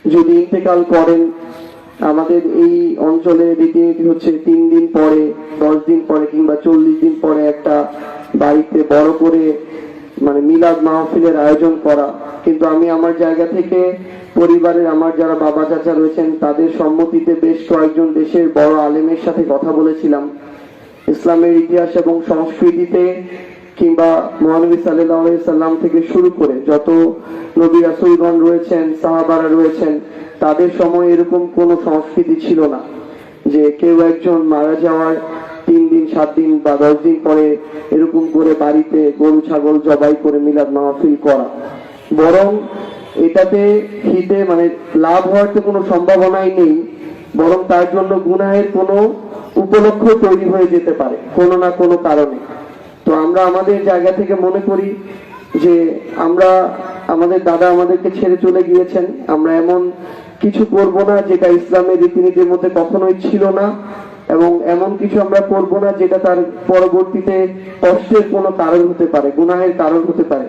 যদি ইন্তেকাল করেন, আমাদের এই অঞ্চলে রীতিনীতি হচ্ছে 3 দিন পরে, 10 দিন পরে কিংবা 40 দিন পরে একটা বাড়িতে বড় করে মানে মিলাদ মাহফিলের আয়োজন করা। কিন্তু আমি আমার জায়গা থেকে পরিবারের আমার যারা বাবা চাচা রয়েছেন তাদের সম্মতিতে বেশ কয়েকজন দেশের বড় আলেমের সাথে কথা বলেছিলাম। ইসলামের ইতিহাস এবং সংস্কৃতিতে কিংবা মহানবী সাল্লাল্লাহু আলাইহি সাল্লাম থেকে শুরু করে যত নবী রাসূলগণ রয়েছেন, সাহাবারা রয়েছেন, তাদের সময় এরকম কোনো সংস্কৃতি ছিল না যে কেউ একজন মারা যাওয়ার 3 দিন 7 দিন বা 10 দিন পরে এরকম করে বাড়িতে গরু ছাগল জবাই করে মিলাদ মাহফিল করা। বরং এটাতে হিতে মানে লাভ হওয়ার তো কোনো সম্ভাবনাই নেই, বরং তার জন্য গুনাহের কোনো উপলক্ষ তৈরি হয়ে যেতে পারে কোনো না কোনো কারণে। তো আমরা আমাদের জায়গা থেকে মনে করি যে আমরা আমাদের দাদা আমাদেরকে ছেড়ে চলে গিয়েছেন, আমরা এমন কিছু করব না যেটা ইসলামের রীতিনীতির মধ্যে কখনোই ছিল না, এবং এমন কিছু আমরা করব না যেটা তার পরবর্তীতে কষ্টের কোনো কারণ হতে পারে, গুনাহের কারণ হতে পারে।